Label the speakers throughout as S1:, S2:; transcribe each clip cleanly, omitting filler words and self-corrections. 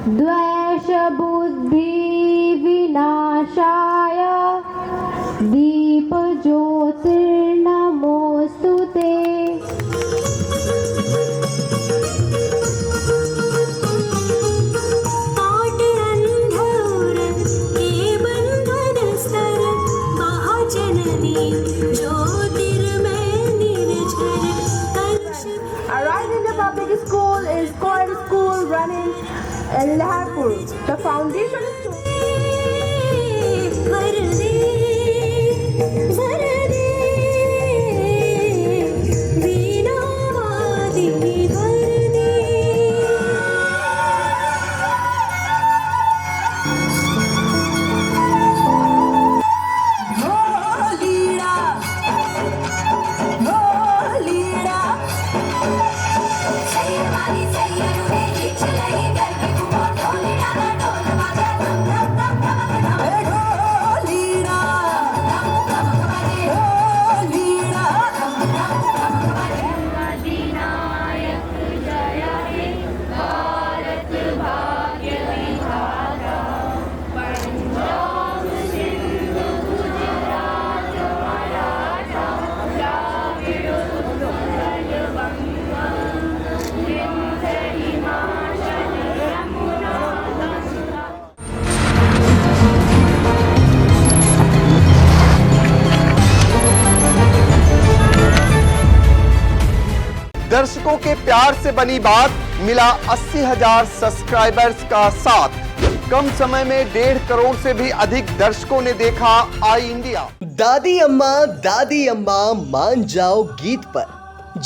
S1: द्वेष बुद्धि विनाशाय दीप ज्योतिर्नमोस्तुते।
S2: Arise India Public School is co-ed school running in Laharpur. The foundation is
S3: दर्शकों के प्यार से बनी बात, मिला 80,000 सब्सक्राइबर्स का साथ। कम समय में 1.5 करोड़ से भी अधिक दर्शकों ने देखा आई इंडिया।
S4: दादी अम्मा मान जाओ गीत पर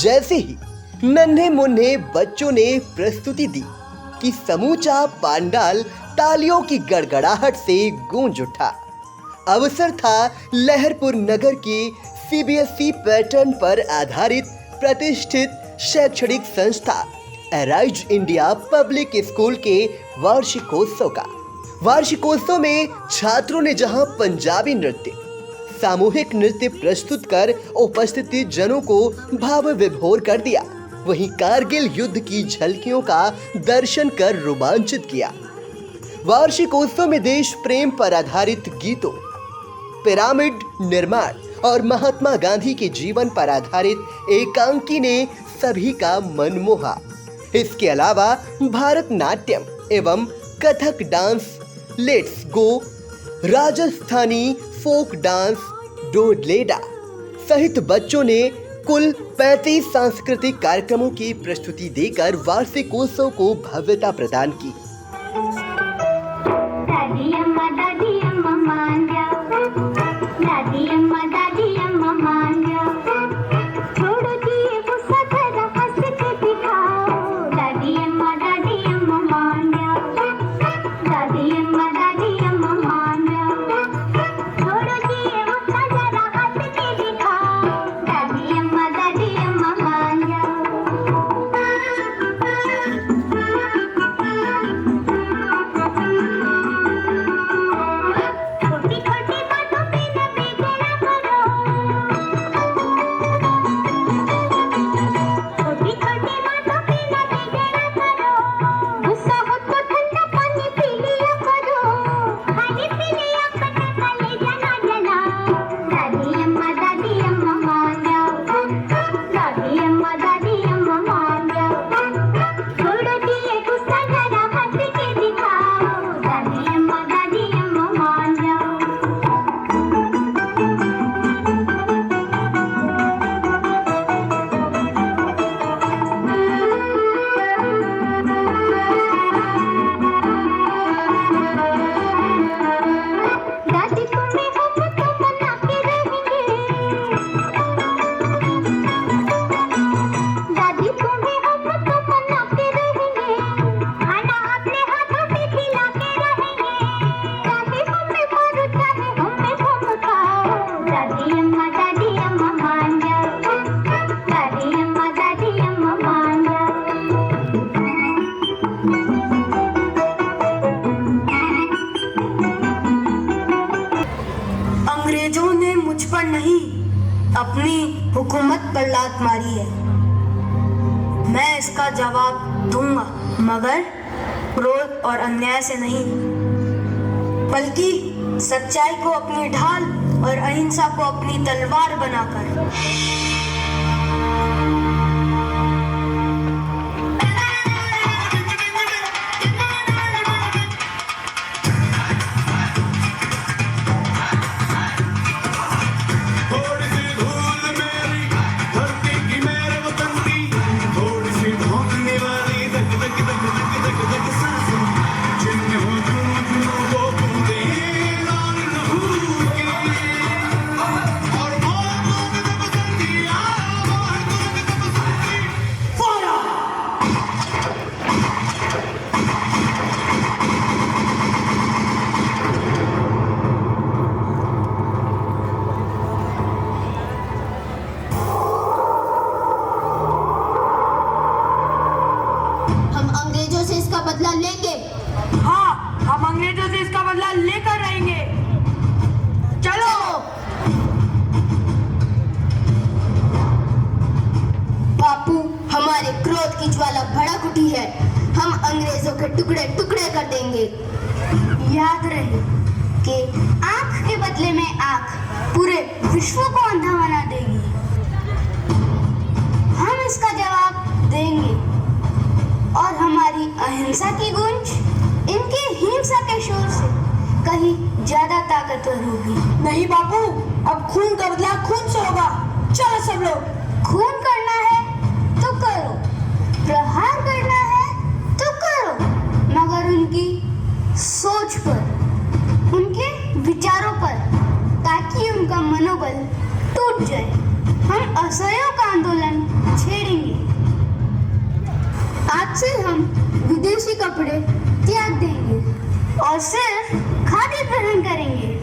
S4: जैसे ही नन्हे मुन्ने बच्चों ने प्रस्तुति दी कि समूचा पंडाल तालियों की गड़गड़ाहट से गूंज उठा। अवसर था लहरपुर नगर की CBSE पैटर्न पर आधारित प्रतिष्ठित शैक्षणिक संस्था अराइज इंडिया पब्लिक स्कूल के वार्षिकोत्सव का। वार्षिकोत्सव में छात्रों ने जहां पंजाबी नृत्य, सामूहिक नृत्य प्रस्तुत कर उपस्थित जनों को भाव विभोर कर दिया, वहीं कारगिल युद्ध की झलकियों का दर्शन कर रोमांचित किया। वार्षिकोत्सव में देश प्रेम पर आधारित गीतों, पिरामिड निर्माण और महात्मा गांधी के जीवन पर आधारित एकांकी ने सभी का मन मोहा। इसके अलावा भारतनाट्यम एवं Kathak dance, let's go, Rajasthani folk dance, डोडलेडा सहित बच्चों ने कुल 35 सांस्कृतिक कार्यक्रमों की प्रस्तुति देकर वार्षिकोत्सव को भव्यता प्रदान की।
S5: दादी अम्मा मान जाओ, दादी अम्मा मान जाओ, छोड़ो जी गुस्सा जरा हंस के दिखाओ। दादी अम्मा मान जाओ, दादी अम्मा मान जाओ, छोड़ो जी गुस्सा जरा हंस के दिखाओ। दादी अम्मा मान जाओ। छोटी छोटी बातों पे न बिगड़ा करो, छोटी छोटी बातों पे न बिगड़ा करो। गुस्सा हो तो ठंडा पानी पी लिया करो, खाली पी लिया कटा कलेजा ना जला। दादी अम्मा मान जाओ, दादी अम्मा मान जाओ, छोड़ो जी ये गुस्सा जरा हंस के दिखाओ। दादी अम्मा मान जाओ। दादी तुम्हें हम तो बना के रहेंगे, दादी तुम्हें हम तो बना के रहेंगे, खाना अपने हाथों से खिला के रहेंगे। चाहे हमें मारो चाहे हमें तुम खाओ। दादी अम्मा मान जाओ, दादी अम्मा मान जाओ।
S6: अंग्रेजों ने मुझ पर नहीं, अपनी हुकूमत पर लात मारी है। मैं इसका जवाब दूंगा, मगर क्रोध और अन्याय से नहीं, बल्कि सच्चाई को अपनी ढाल और अहिंसा को अपनी तलवार बनाकर।
S5: अंग्रेजों से इसका बदला लेंगे।
S6: हाँ, हम अंग्रेजों से इसका बदला लेकर रहेंगे। चलो।
S5: बापू, हमारे क्रोध की ज्वाला भड़क उठी है। हम अंग्रेजों के टुकड़े टुकड़े कर देंगे।
S6: याद रहे
S5: कि आंख के बदले में आंख पूरे विश्व को अंधा बना देगी। हम इसका जवाब देंगे और हमारी अहिंसा की गूंज इनकी हिंसा के शोर से कहीं ज्यादा ताकतवर होगी।
S6: नहीं बापू, अब खून का बदला खून से होगा। चलो सब लोग।
S5: खून करना है तो करो, प्रहार करना है तो करो, मगर उनकी सोच पर, उनके विचारों पर, ताकि उनका मनोबल टूट जाए। हम असहयोग का आंदोलन छेड़ेंगे। आज से हम विदेशी कपड़े त्याग देंगे और सिर्फ खादी पहन करेंगे।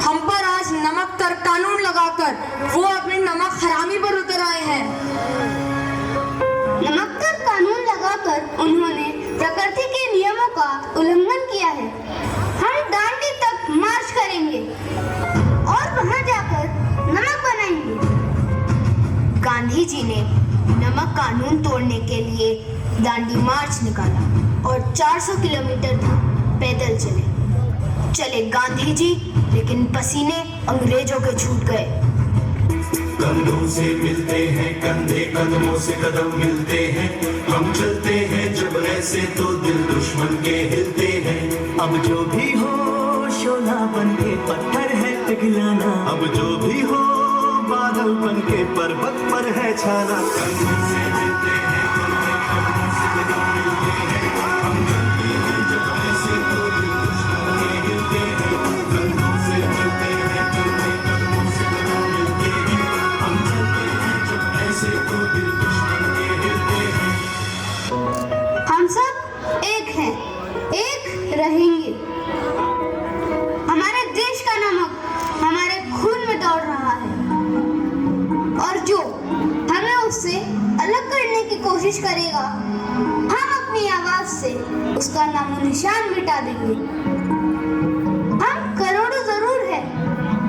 S6: हम पर आज नमक तर कानून लगाकर वो अपने नमक हरामी पर उतर आए हैं।
S5: नमक तर कानून लगाकर उन्होंने प्रकृति के नियमों का उल्लंघन किया है। हम दांडी तक मार्च करेंगे और वहां जाकर नमक बनाएंगे।
S7: गांधी जी ने नमक कानून तोड़ने के लिए दांडी मार्च निकाला और 400 किलोमीटर पैदल चले गांधी जी, लेकिन पसीने अंग्रेजों के छूट गए।
S8: कंधों से मिलते हैं कंधे, कदमों से कदम मिलते हैं। हम चलते हैं जब ऐसे तो दिल दुश्मन के हिलते हैं।
S9: अब जो भी हो शोला बन के पत्थर है पिघलाना, अब जो भी हो बादल बन के पर्वत पर है छाना।
S8: कंधों से मिलते हैं कंधे, कदमों से कदम मिलते हैं। हम चलते हैं जब ऐसे तो दिल दुश्मन के हिलते हैं। कंधों से मिलते हैं कंधे, कदमों से कदम मिलते हैं। हम चलते हैं जब ऐसे तो दिल दुश्मन के हिलते हैं।
S5: हम सब एक हैं, एक रहेंगे। हमारे देश का नमक हमारे खून में दौड़ रहा है और जो हमें उससे अलग करने की कोशिश करेगा, हम अपनी आवाज से उसका नामो निशान मिटा देंगे। हम करोड़ों जरूर है,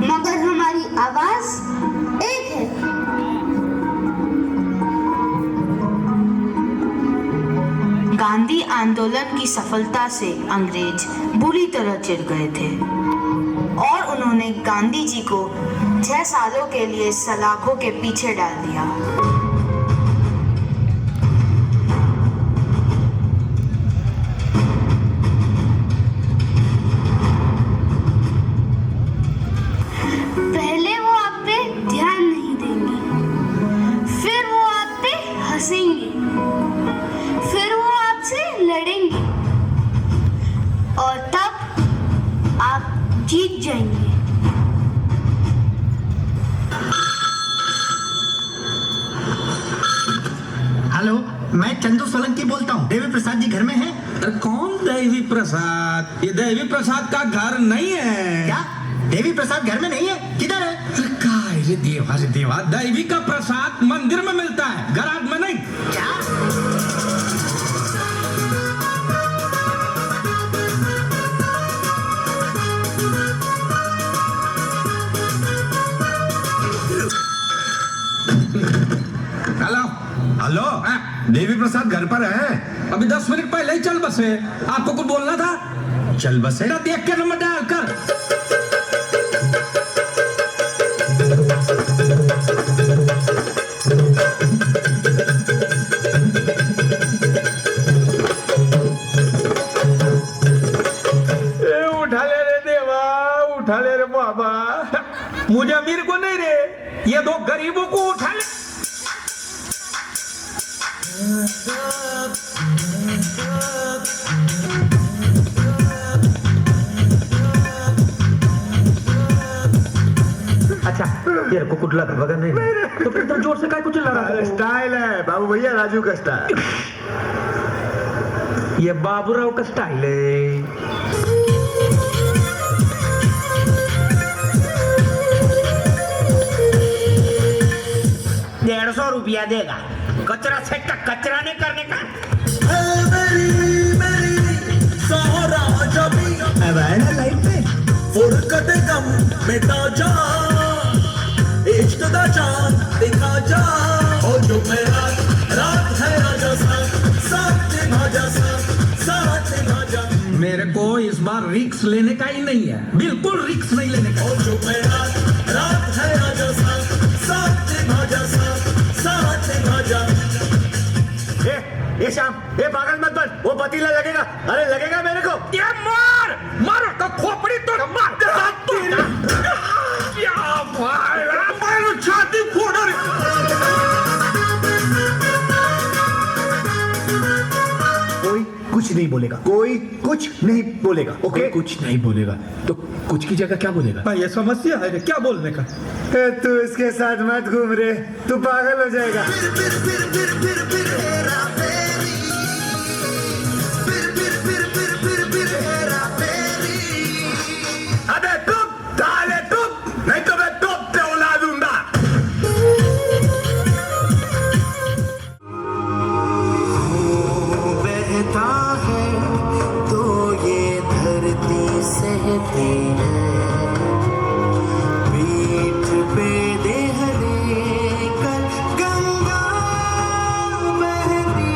S5: मगर हमारी आवाज एक है।
S7: गांधी आंदोलन की सफलता से अंग्रेज बुरी तरह चिढ़ गए थे और उन्होंने गांधी जी को 6 सालों के लिए सलाखों के पीछे डाल दिया। लड़ेंगे और तब आप जीत जाएंगे।
S9: हेलो, मैं चंदू सोलंकी बोलता हूँ। देवी प्रसाद जी घर में हैं?
S10: अरे कौन देवी प्रसाद? ये देवी प्रसाद का घर नहीं है।
S9: क्या देवी प्रसाद घर में नहीं है? किधर है?
S10: रे देवा, देवी का प्रसाद मंदिर में मिलता है, गराज में नहीं।
S9: क्या?
S10: हेलो
S8: हेलो, देवी प्रसाद घर पर है?
S10: अभी 10 मिनट पहले ही चल बसे। आपको कुछ बोलना था?
S8: चल बसे।
S10: मेरा देख के नंबर डायल कर।
S8: उठा ले रे देवा, उठा ले रे बाबा।
S10: मुझे अमीर को नहीं रे, ये दो गरीबों को उठा ले। अच्छा, तेरे को कुछ लगा वगैरह नहीं? तो फिर इतना जोर से काय कुछ लगा?
S8: स्टाइल है बाबू भैया, राजू का स्टाइल।
S10: ये बाबूराव का स्टाइल है। ₹150 देगा, कचरा सेट का कचरा नहीं करने का।
S9: लाइफ में फुरकत गम मिटा जा, इश्क दा चांद दिखा जा, हो जो मेरा रात है राजा साथ निभा जा, साथ निभा जा।
S10: मेरे को इस बार रिक्स लेने का ही नहीं है, बिल्कुल रिक्स नहीं लेने का।
S9: हो जो मेरा रात है राजा साथ निभा जा, साथ निभा जा।
S8: ये शाम, ये पागल मत बन, वो पतीला लगेगा। अरे लगेगा मेरे को।
S10: ये मार तो खोपड़ी तो मार। क्या भाई, छाती फोड़ रही।
S8: कोई कुछ नहीं बोलेगा, कोई कुछ नहीं बोलेगा। ओके,
S10: कुछ नहीं बोलेगा तो कुछ की जगह क्या बोलेगा? भाई ये समस्या है रे, क्या बोलने का?
S8: तू इसके साथ मत घूम रे, तू पागल हो जाएगा। अबे तुम डाले तुम, नहीं तो मैं तुम पे उला दूंगा।
S9: बहता है तो ये धरती सहती है, पीठ पे देह लेकर गंगा बहती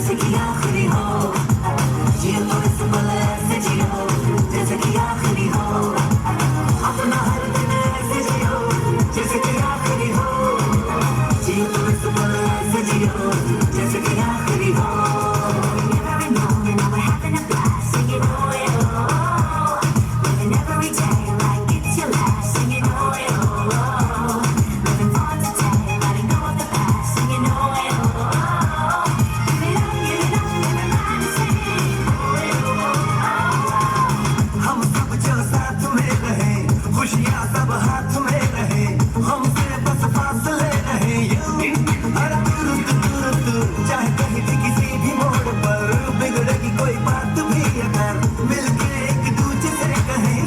S8: जैसे कि आखिरी हो, जियो तो इस पल ऐसे जियो जैसे कि आखिरी हो, अपना हर दिन ऐसे जियो जैसे कि आखिरी हो, जियो तो इस पल ऐसे जियो जैसे कि आखिरी हो. Every moment we're having a blast, singing oh yeah oh, living every day like it's your last, singing oh yeah oh, living for today, letting go of the past, singing oh yeah oh, give it up, everybody sing oh yeah oh. हम सब जो साथ में रहे, खुशियाँ सब हाथ में रहे, हमसे बस फासले रहे, हर दूर चाहे कहीं भी किसी भी मोड़ पर बिगड़ेगी कोई बात भी अगर मिलके एक दूसरे से कहें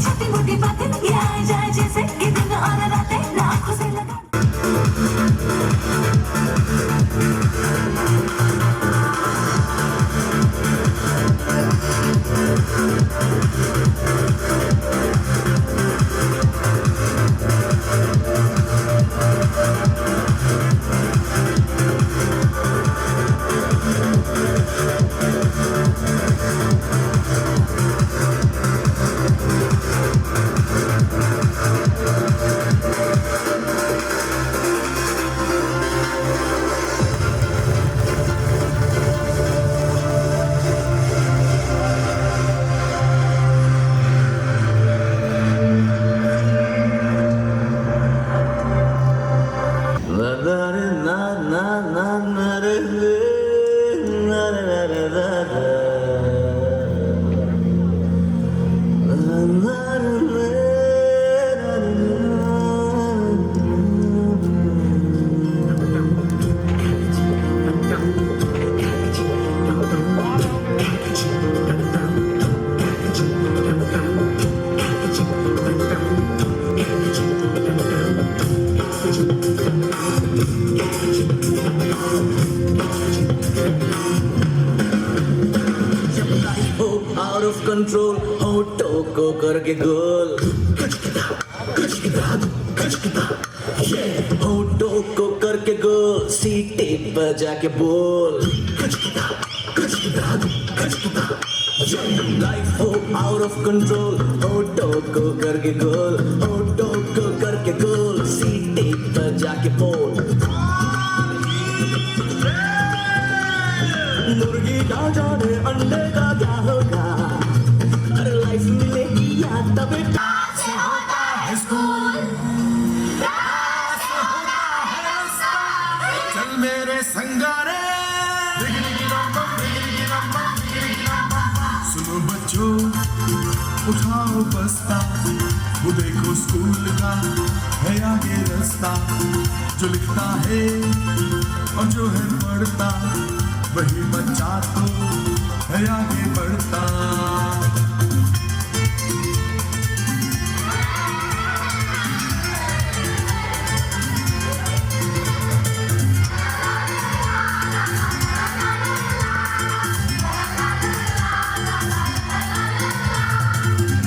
S8: छोटी मोटी बातें ये आ जाए जैसे कि दिन और रातें लाखों से लगा. Out of control, होठों को करके गोल, होठों को करके गोल, सीटे पर जाके बोल. Life हो out of control, होठों को करके गोल, होठों को करके गोल, सीटे पर जाके बोल. मुर्गी का जाने अंडे का क्या होगा, अरे लाइफ मिलेगी या तबे से होता है स्कूल, चल मेरे संगारे. सुनो बच्चों उठाओ बस्ता, वो देखो स्कूल का है आगे रास्ता, जो लिखता है और जो है पढ़ता वही बच्चा तो है आगे बढ़ता.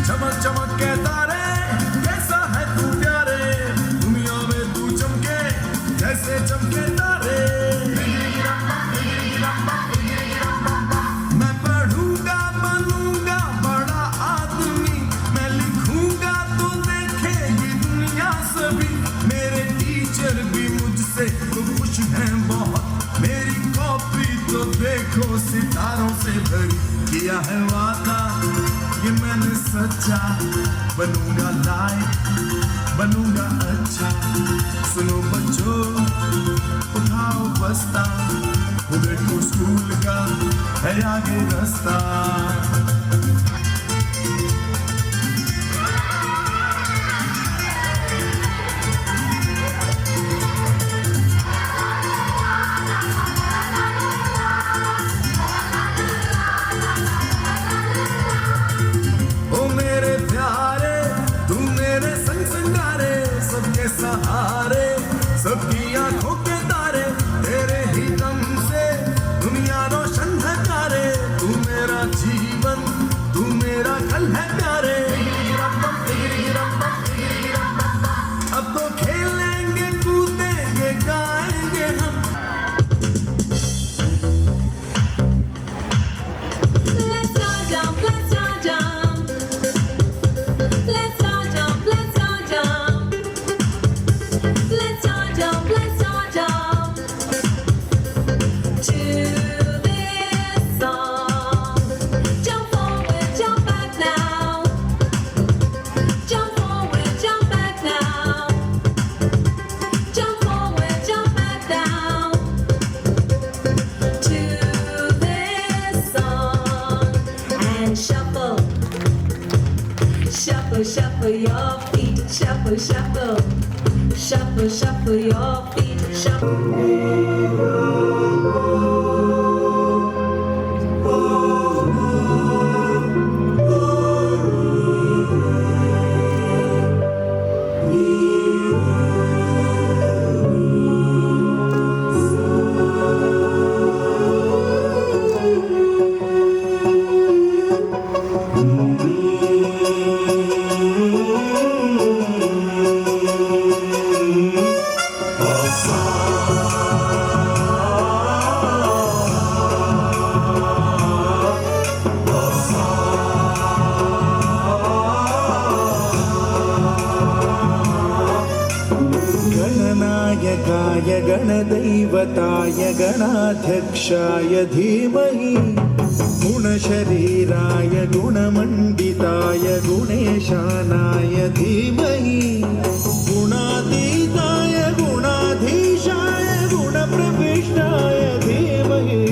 S8: चमक चमक के तारे, कैसा है तू प्यारे, दुनिया में तू चमके जैसे चमके तारे. मैं पढ़ूंगा बनूंगा बड़ा आदमी, मैं लिखूंगा तो देखेगी दुनिया सभी. मेरे टीचर भी मुझसे तो खुश हैं बहुत, मेरी कॉपी तो देखो सितारों से भरी. किया है वादा ये मैंने सच्चा, बनूंगा लायक बनूंगा अच्छा. सुनो बच्चों उठाओ बस्ता, वो देखो स्कूल का है आगे रास्ता. ओ मेरे प्यारे तू मेरे संग संगारे, सबके सहारे सबकी आंखों के तारे, तेरे ही दम से दुनिया रोशन है तारे. तू मेरा जीवन
S11: Shuffle, shuffle your feet, shuffle, shuffle. Shuffle, shuffle your feet, shuffle.
S9: गणनायकाय गणदैवताय गणाध्यक्षाय धीमहि गुणशरीराय गुणमण्डिताय गुणेशानाय धीमहि गुणातीताय गुणाधीशाय गुणप्रविष्टाय धीमहि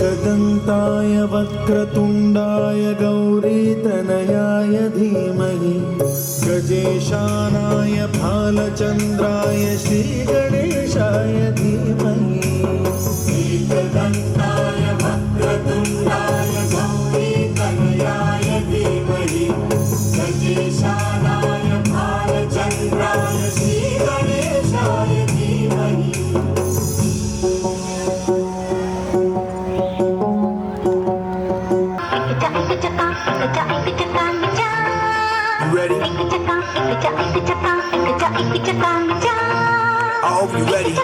S9: एकदन्ताय वक्रतुण्डाय गौरीतनयाय धीमहि गजेशानाय भालचन्द्राय श्रीगणेशाय धीमहि एकदन्ताय वक्रतुण्डाय गौरीतनयाय धीमहि गजेशानाय भालचन्द्राय श्रीगणेशाय धीमहि Ready? I hope you ready.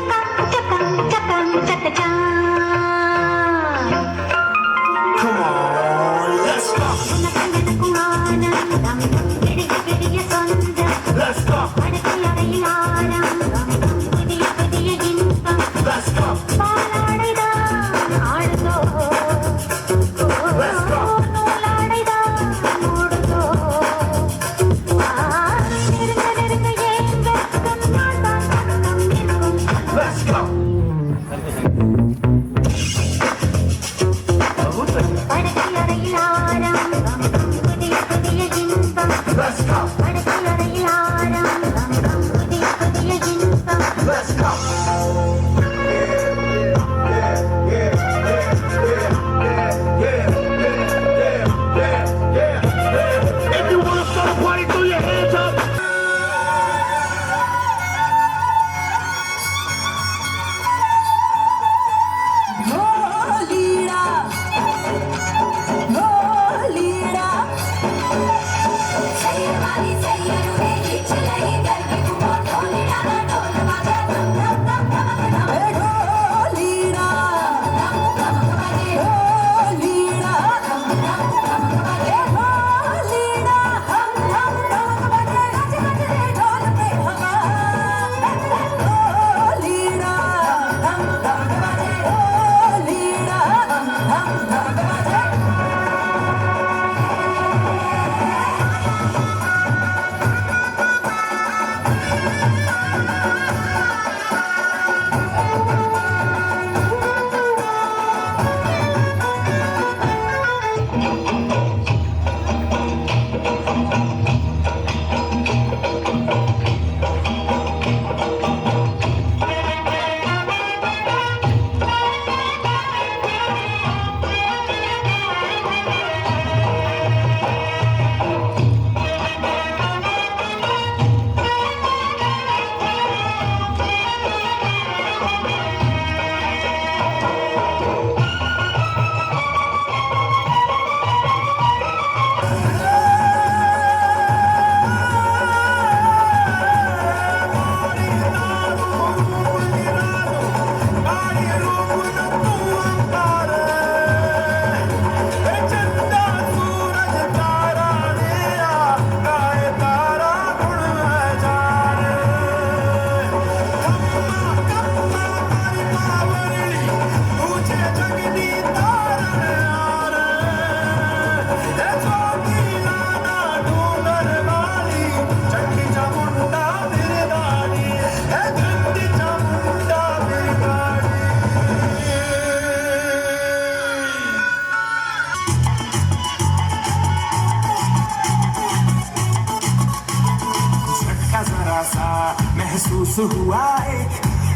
S9: Boss हुआ एक,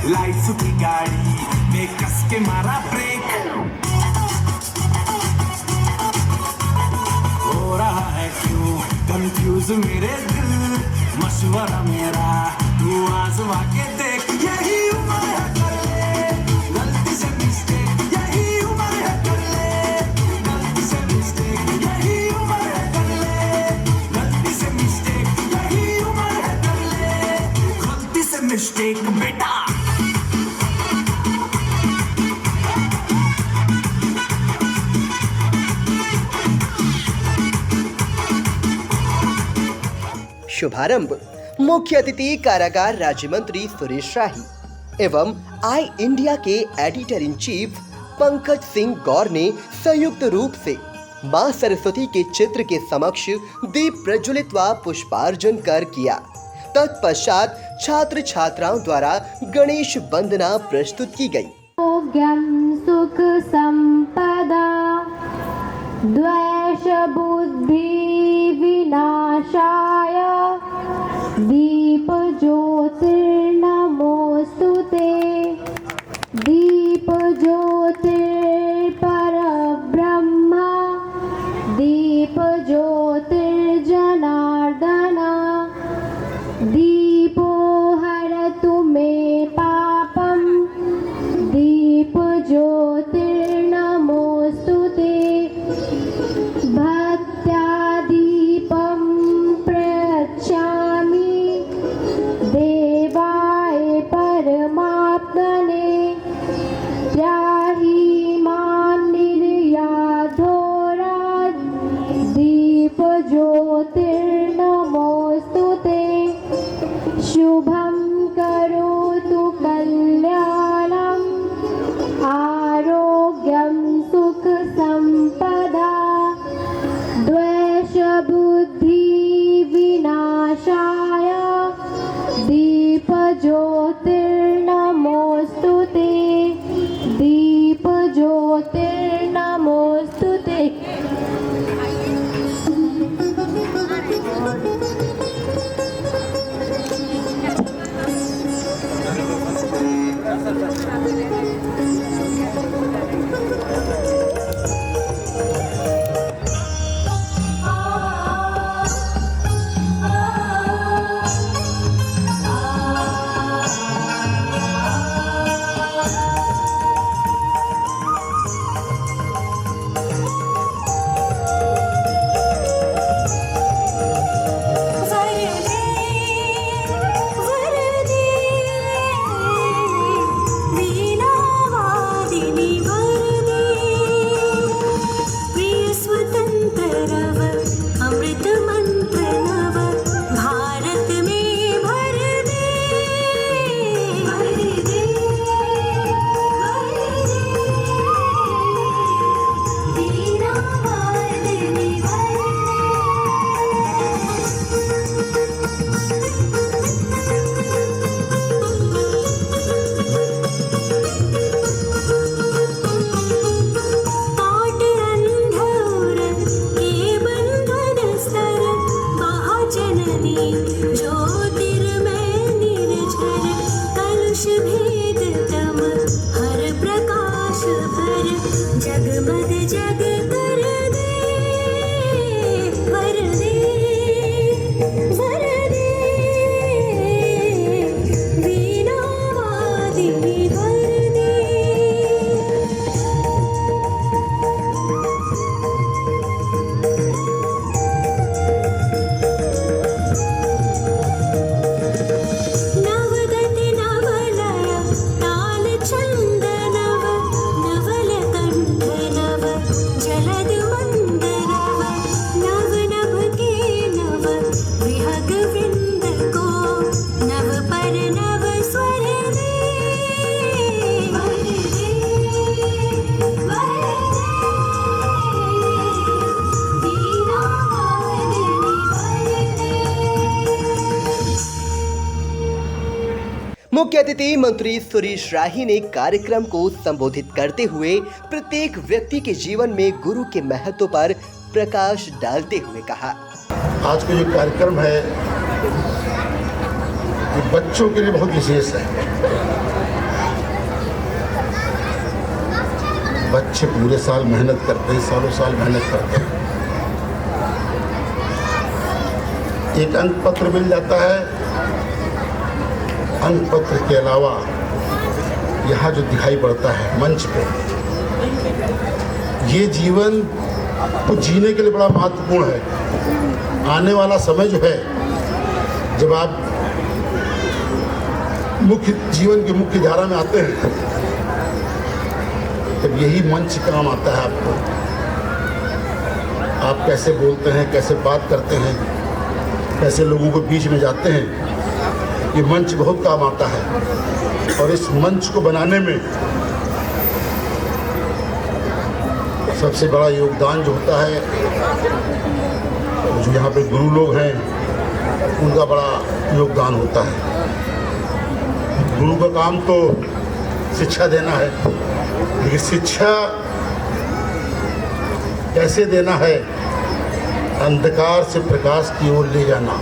S9: लाइफ की गाड़ी में कस के मारा ब्रेक। हो रहा है क्यों कंफ्यूज मेरे दिल, मशवरा मेरा तू आजमा के देख। यही उम्र है कर ले गलती से मिस्टेक, यही उम्र है कर ले गलती से मिस्टेक, यही उम्र है कर ले गलती से मिस्टेक, यही उम्र है कर ले गलती से मिस्टेक बेटा।
S4: शुभारंभ मुख्य अतिथि कारागार राज्य मंत्री सुरेश राही एवं आई इंडिया के editor in chief Pankaj Singh Gaur ने संयुक्त रूप से मां सरस्वती के चित्र के समक्ष दीप प्रज्वलित व पुष्पार्चन कर किया। तत्पश्चात छात्र छात्राओं द्वारा गणेश वंदना प्रस्तुत की गई।
S1: आरोग्यं सुख संपदा द्वेष बुद्धि विनाशाय दीप ज्योतिर्नमोस्तुते। दीप ज्योतिर्परब्रह्म दीप ज्योतिर्जनार्दन दीपो हरतु मे पापम दीप ज्योतिर्नमोस्तुते। भक्त्या दीपं प्रयच्छामि देवाय परमात्मने त्राहि मां निर्याधोरात् दीप ज्योतिर्नमोस्तुते। शुभं करोतु कल्याणम् आरोग्यं सुख संपदा द्वेष बुद्धि विनाशाय दीप ज्योतिर्नमोस्तुते। दीप ज्योतिर्नमोस्तुते।
S4: मुख्य अतिथि मंत्री सुरेश राही ने कार्यक्रम को संबोधित करते हुए प्रत्येक व्यक्ति के जीवन में गुरु के महत्व पर प्रकाश डालते हुए कहा,
S12: आज का ये कार्यक्रम है कि बच्चों के लिए बहुत विशेष है। बच्चे पूरे साल मेहनत करते हैं, सालों साल मेहनत करते हैं, एक अंक पत्र मिल जाता है। अंक पत्र के अलावा यहाँ जो दिखाई पड़ता है मंच पे, ये जीवन को जीने के लिए बड़ा महत्वपूर्ण है। आने वाला समय जो है, जब आप मुख्य जीवन की मुख्य धारा में आते हैं, तब यही मंच काम आता है आपको। आप कैसे बोलते हैं, कैसे बात करते हैं, कैसे लोगों के बीच में जाते हैं, ये मंच बहुत काम आता है। और इस मंच को बनाने में सबसे बड़ा योगदान जो होता है, जो यहाँ पे गुरु लोग हैं, उनका बड़ा योगदान होता है। गुरु का काम तो शिक्षा देना है, लेकिन शिक्षा कैसे देना है? अंधकार से प्रकाश की ओर ले जाना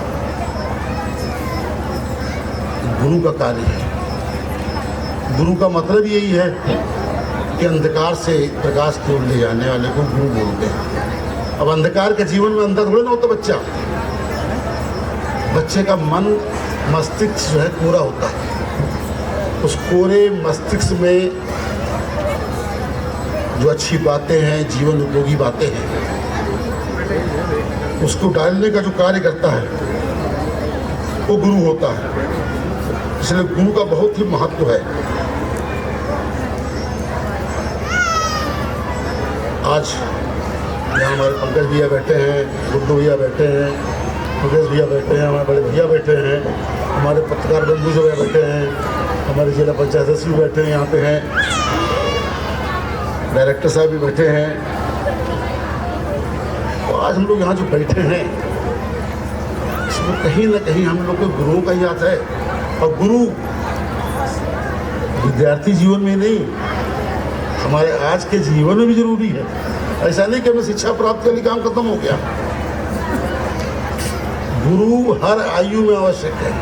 S12: गुरु का कार्य है। गुरु का मतलब यही है कि अंधकार से प्रकाश की ओर ले जाने वाले को गुरु बोलते हैं। अब अंधकार के जीवन में अंधा थोड़ा ना होता बच्चा। बच्चे का मन, मस्तिष्क जो है कोरा होता है। उस कोरे मस्तिष्क में जो अच्छी बातें हैं, जीवन उपयोगी बातें हैं, उसको डालने का जो कार्य करता है वो गुरु होता है। इसलिए गुरु का बहुत ही महत्व है। आज यहाँ हमारे पंकज भैया बैठे हैं, गुड्डू भैया बैठे हैं, मुकेश भैया बैठे हैं, हमारे बड़े भैया बैठे हैं, हमारे पत्रकार बंधु जो भैया बैठे हैं, हमारे जिला पंचायत सदस्य भी बैठे हैं, यहाँ पे हैं, डायरेक्टर साहब भी बैठे हैं। तो आज हम लोग यहाँ जो बैठे हैं, इसमें कहीं ना कहीं हम लोग को गुरुओं का याद है। और गुरु विद्यार्थी जीवन में नहीं, हमारे आज के जीवन में भी जरूरी है। ऐसा नहीं कि हमें शिक्षा प्राप्त करने का काम खत्म हो गया। गुरु हर आयु में आवश्यक है।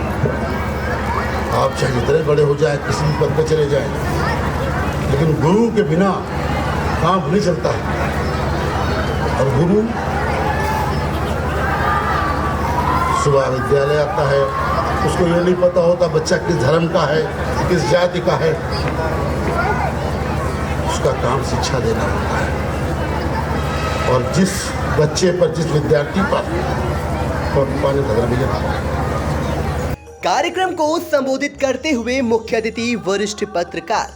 S12: आप चाहे जितने बड़े हो जाए, किसी भी पद पर चले जाएं, लेकिन गुरु के बिना काम नहीं चलता है। और गुरु सुबह विद्यालय आता है, उसको ये नहीं पता होता बच्चा किस धर्म का है, किस जाति का है। उसका काम शिक्षा देना होता है। और जिस बच्चे पर, जिस विद्यार्थी पर पानी भद्रा भी जाता है।
S4: कार्यक्रम को संबोधित करते हुए मुख्य अतिथि वरिष्ठ पत्रकार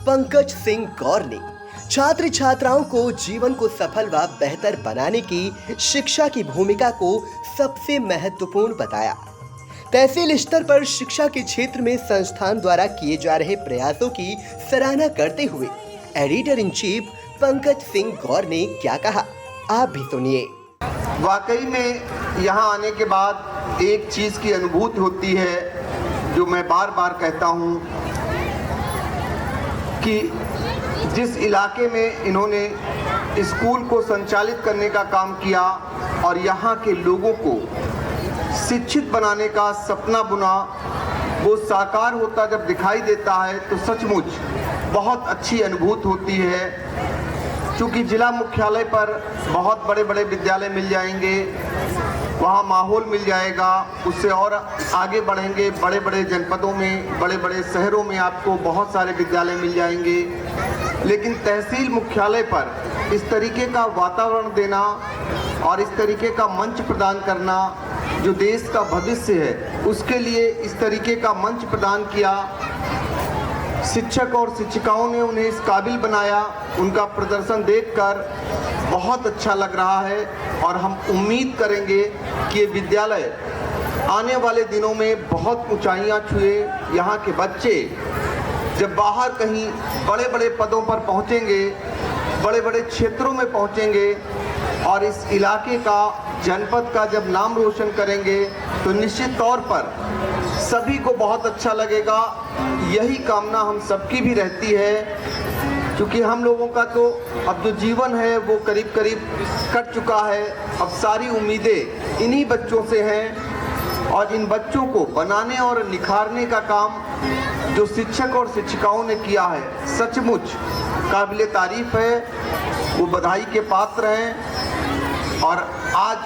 S4: पंकज सिंह गौर ने छात्र छात्राओं को जीवन को सफल व बेहतर बनाने की शिक्षा की भूमिका को सबसे महत्वपूर्ण बताया। तहसील स्तर पर शिक्षा के क्षेत्र में संस्थान द्वारा किए जा रहे प्रयासों की सराहना करते हुए editor in chief Pankaj Singh Gaur ने क्या कहा, आप भी सुनिए।
S3: वाकई में यहाँ आने के बाद एक चीज़ की अनुभूति होती है, जो मैं बार बार कहता हूँ कि जिस इलाके में इन्होंने स्कूल को संचालित करने का काम किया और यहाँ के लोगों को शिक्षित बनाने का सपना बुना, वो साकार होता जब दिखाई देता है तो सचमुच बहुत अच्छी अनुभूति होती है। चूँकि जिला मुख्यालय पर बहुत बड़े बड़े विद्यालय मिल जाएंगे, वहाँ माहौल मिल जाएगा, उससे और आगे बढ़ेंगे। बड़े बड़े जनपदों में, बड़े बड़े शहरों में आपको बहुत सारे विद्यालय मिल जाएंगे। लेकिन तहसील मुख्यालय पर इस तरीके का वातावरण देना और इस तरीके का मंच प्रदान करना, जो देश का भविष्य है, उसके लिए इस तरीके का मंच प्रदान किया। शिक्षक और शिक्षिकाओं ने उन्हें इस काबिल बनाया। उनका प्रदर्शन देखकर बहुत अच्छा लग रहा है और हम उम्मीद करेंगे कि ये विद्यालय आने वाले दिनों में बहुत ऊंचाइयां छुए। यहाँ के बच्चे जब बाहर कहीं बड़े बड़े पदों पर पहुँचेंगे, बड़े बड़े क्षेत्रों में पहुँचेंगे और इस इलाके का, जनपद का जब नाम रोशन करेंगे, तो निश्चित तौर पर सभी को बहुत अच्छा लगेगा। यही कामना हम सबकी भी रहती है, क्योंकि हम लोगों का तो अब जो जीवन है वो करीब करीब कट चुका है। अब सारी उम्मीदें इन्हीं बच्चों से हैं और इन बच्चों को बनाने और निखारने का काम जो शिक्षक और शिक्षिकाओं ने किया है सचमुच काबिले तारीफ है। वो बधाई के पात्र हैं और आज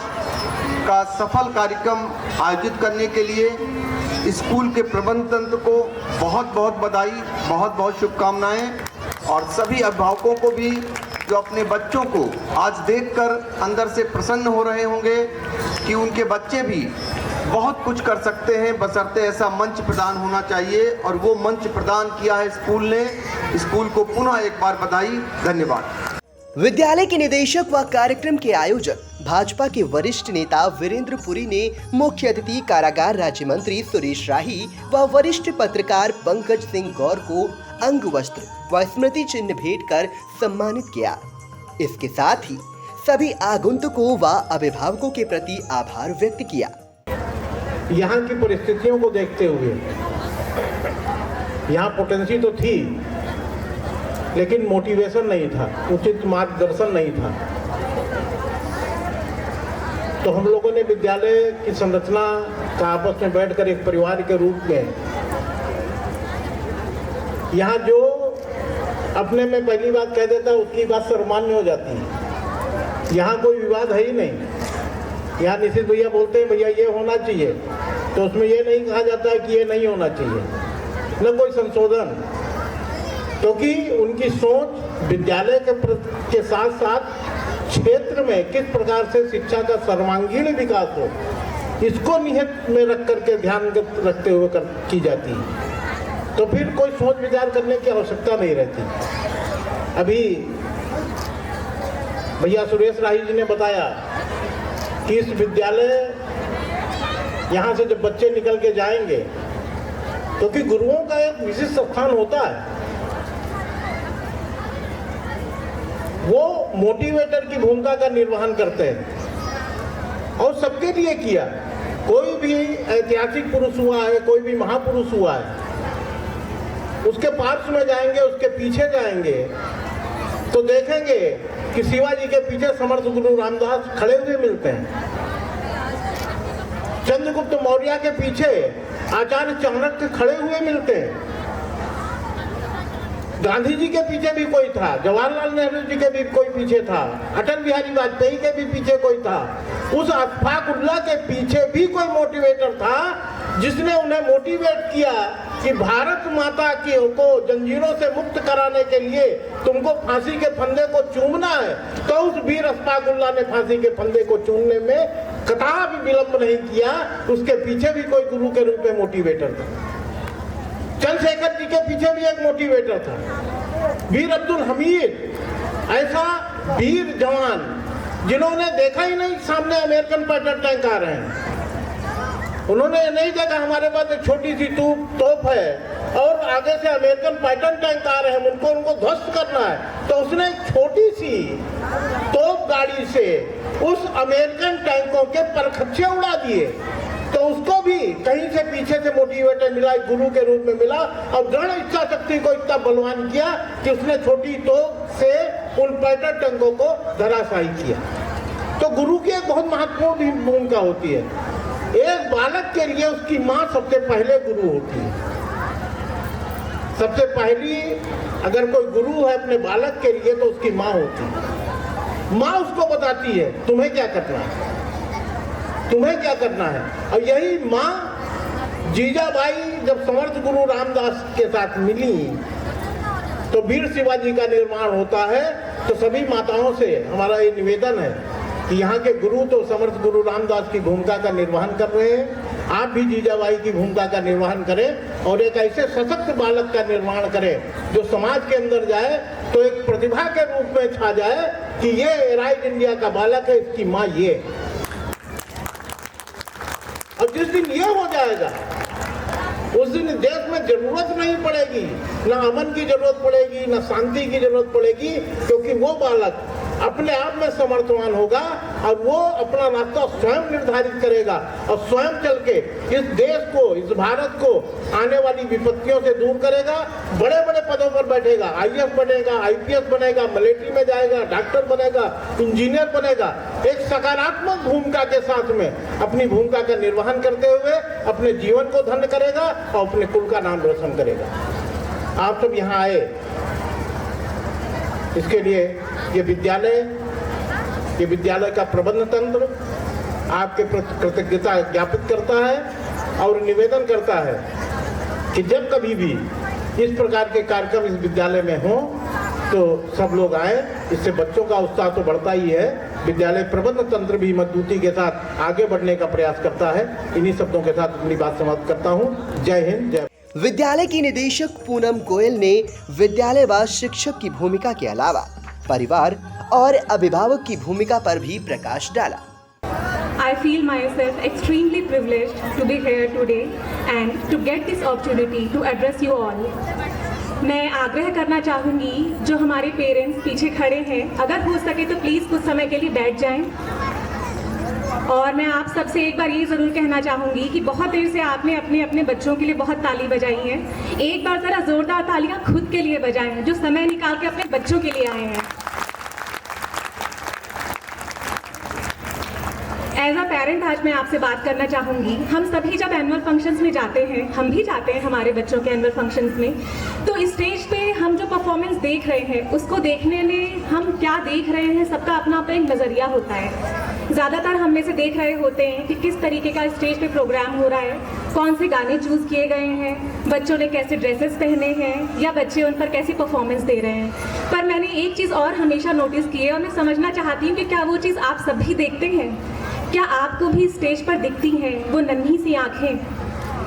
S3: का सफल कार्यक्रम आयोजित करने के लिए स्कूल के प्रबंध तंत्र को बहुत बहुत बधाई, बहुत बहुत शुभकामनाएं और सभी अभिभावकों को भी जो अपने बच्चों को आज देखकर अंदर से प्रसन्न हो रहे होंगे कि उनके बच्चे भी बहुत कुछ कर सकते हैं, बशर्ते ऐसा मंच प्रदान होना चाहिए और वो मंच प्रदान किया है स्कूल ने। स्कूल को पुनः एक बार बधाई, धन्यवाद।
S4: विद्यालय के निदेशक व कार्यक्रम के आयोजक भाजपा के वरिष्ठ नेता वीरेंद्र पुरी ने मुख्य अतिथि कारागार राज्य मंत्री सुरेश राही व वरिष्ठ पत्रकार पंकज सिंह गौर को अंग वस्त्र व स्मृति चिन्ह भेंट कर सम्मानित किया। इसके साथ ही सभी आगंतुकों व अभिभावकों के प्रति आभार व्यक्त किया।
S13: यहाँ की परिस्थितियों को देखते हुए यहाँ पोटेंसी तो थी लेकिन मोटिवेशन नहीं था, उचित मार्गदर्शन नहीं था। तो हम लोगों ने विद्यालय की संरचना का आपस में बैठकर एक परिवार के रूप में यहाँ जो अपने में पहली बात कह देता है उसकी बात सर्वमान्य हो जाती है। यहाँ कोई विवाद है ही नहीं। यहाँ निश्चित भैया बोलते हैं भैया ये होना चाहिए, तो उसमें ये नहीं कहा जाता है कि ये नहीं होना चाहिए, न कोई संशोधन, क्योंकि उनकी सोच विद्यालय के साथ साथ क्षेत्र में किस प्रकार से शिक्षा का सर्वांगीण विकास हो, इसको निहित में रख करके ध्यान रखते हुए की जाती है। तो फिर कोई सोच विचार करने की आवश्यकता नहीं रहती। अभी भैया सुरेश राही जी ने बताया कि इस विद्यालय यहाँ से जब बच्चे निकल के जाएंगे, क्योंकि गुरुओं का एक विशिष्ट स्थान होता है, वो मोटिवेटर की भूमिका का निर्वहन करते हैं और सबके लिए किया। कोई भी ऐतिहासिक पुरुष हुआ है, कोई भी महापुरुष हुआ है, उसके पार्श्व में जाएंगे, उसके पीछे जाएंगे तो देखेंगे कि शिवाजी के पीछे समर्थ गुरु रामदास खड़े हुए मिलते हैं। चंद्रगुप्त मौर्य के पीछे आचार्य चाणक्य खड़े हुए मिलते हैं। गांधी जी के पीछे भी कोई था, जवाहरलाल नेहरू जी के भी कोई पीछे था, अटल बिहारी वाजपेयी के भी पीछे कोई था। उस अशफाक उल्लाह के पीछे भी कोई मोटिवेटर था जिसने उन्हें मोटिवेट किया कि भारत माता की को जंजीरों से मुक्त कराने के लिए तुमको फांसी के फंदे को चूमना है। तो उस वीर अशफाक उल्लाह ने फांसी के फंदे को चूमने में कदापि विलंब नहीं किया। उसके पीछे भी कोई गुरु के रूप में मोटिवेटर था। चंद्रशेखर जी के पीछे भी एक मोटिवेटर था, वीर अब्दुल हमीद, ऐसा वीर जवान जिन्होंने देखा ही नहीं सामने अमेरिकन फाइटर टैंक आ रहे हैं। उन्होंने नहीं देखा हमारे पास एक छोटी सी तोप है और आगे से अमेरिकन फाइटर टैंक आ रहे हैं, उनको ध्वस्त करना है। तो उसने एक छोटी सी तोप गाड़ी से उस अमेरिकन टैंकों के परखच्चे उड़ा दिए। तो उसको भी कहीं से पीछे से मोटिवेटर मिला, एक गुरु के रूप में मिला और दृढ़ इच्छा शक्ति को इतना बलवान किया कि उसने छोटी तोप से उन फाइटर टैंकों को धराशायी किया। तो गुरु की एक बहुत महत्वपूर्ण भूमिका होती है। एक बालक के लिए उसकी माँ सबसे पहले गुरु होती है। सबसे पहली अगर कोई गुरु है अपने बालक के लिए तो उसकी माँ होती है। माँ उसको बताती है तुम्हें क्या करना है, तुम्हें क्या करना है। और यही माँ जीजाबाई जब समर्थ गुरु रामदास के साथ मिली तो वीर शिवाजी का निर्माण होता है। तो सभी माताओं से हमारा ये निवेदन है कि यहाँ के गुरु तो समर्थ गुरु रामदास की भूमिका का निर्वहन कर रहे हैं, आप भी जीजाबाई की भूमिका का निर्वहन करें और एक ऐसे सशक्त बालक का निर्माण करें जो समाज के अंदर जाए तो एक प्रतिभा के रूप में छा जाए कि ये राइट इंडिया का बालक है, इसकी माँ ये। और जिस दिन ये हो जाएगा उस दिन देश में जरूरत नहीं पड़ेगी, ना अमन की जरूरत पड़ेगी, ना शांति की जरूरत पड़ेगी, क्योंकि वो बालक अपने आप में समर्थवान होगा और वो अपना रास्ता स्वयं निर्धारित करेगा और स्वयं चल के इस देश को, इस भारत को आने वाली विपत्तियों से दूर करेगा। बड़े बड़े पदों पर बैठेगा, IAS बनेगा, IPS बनेगा, मिलिट्री में जाएगा, डॉक्टर बनेगा, इंजीनियर बनेगा। एक सकारात्मक भूमिका के साथ में अपनी भूमिका का निर्वहन करते हुए अपने जीवन को धन्य करेगा और अपने कुल का नाम रोशन करेगा। आप सब यहाँ आए, इसके लिए ये विद्यालय का प्रबंध तंत्र आपके प्रति कृतज्ञता ज्ञापित करता है और निवेदन करता है कि जब कभी भी इस प्रकार के कार्यक्रम इस विद्यालय में हो तो सब लोग आए। इससे बच्चों का उत्साह तो बढ़ता ही है, विद्यालय प्रबंध तंत्र भी मजबूती के साथ आगे बढ़ने का प्रयास करता है। इन्हीं शब्दों के साथ अपनी बात समाप्त करता हूँ। जय हिंद, जय।
S4: विद्यालय की निदेशक पूनम गोयल ने विद्यालय व शिक्षक की भूमिका के अलावा परिवार और अभिभावक की भूमिका पर भी प्रकाश डाला।
S14: I feel myself extremely privileged to be here today and to get this opportunity to address you all. मैं आग्रह करना चाहूँगी जो हमारे पेरेंट्स पीछे खड़े हैं, अगर हो सके तो प्लीज़ कुछ समय के लिए बैठ जाएं। और मैं आप सबसे एक बार ये ज़रूर कहना चाहूँगी कि बहुत देर से आपने अपने अपने बच्चों के लिए बहुत ताली बजाई है। एक बार ज़रा ज़ोरदार तालियाँ खुद के लिए बजाएं जो समय निकाल के अपने बच्चों के लिए आए हैं। एज अ पेरेंट आज मैं आपसे बात करना चाहूँगी। हम सभी जब एनुअल फंक्शंस में जाते हैं, हम भी जाते हैं हमारे बच्चों के एनुअल फंक्शंस में, तो स्टेज पे हम जो परफॉर्मेंस देख रहे हैं उसको देखने में हम क्या देख रहे हैं सबका अपना अपना एक नज़रिया होता है। ज़्यादातर हम में से देख रहे होते हैं कि किस तरीके का स्टेज पे प्रोग्राम हो रहा है, कौन से गाने चूज़ किए गए हैं, बच्चों ने कैसे ड्रेसेस पहने हैं या बच्चे उन पर कैसी परफॉर्मेंस दे रहे हैं। पर मैंने एक चीज़ और हमेशा नोटिस की है और मैं समझना चाहती हूँ कि क्या वो चीज़ आप सब भी देखते हैं? क्या आपको भी स्टेज पर दिखती हैं वो नन्ही सी आँखें,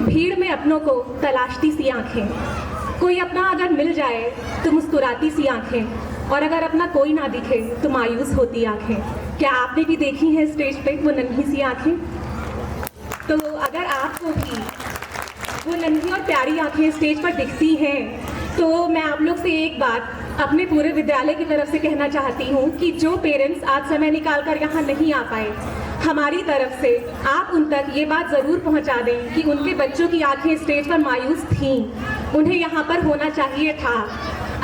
S14: भीड़ में अपनों को तलाशती सी आँखें, कोई अपना अगर मिल जाए तो मुस्कुराती सी आँखें, और अगर अपना कोई ना दिखे तो मायूस होती आँखें? क्या आपने भी देखी हैं स्टेज पे वो नन्ही सी आँखें? तो अगर आपको भी वो नन्ही और प्यारी आँखें स्टेज पर दिखती हैं तो मैं आप लोग से एक बात अपने पूरे विद्यालय की तरफ से कहना चाहती हूँ कि जो पेरेंट्स आज समय निकाल कर यहाँ नहीं आ पाए, हमारी तरफ से आप उन तक ये बात ज़रूर पहुँचा दें कि उनके बच्चों की आंखें स्टेज पर मायूस थीं, उन्हें यहाँ पर होना चाहिए था।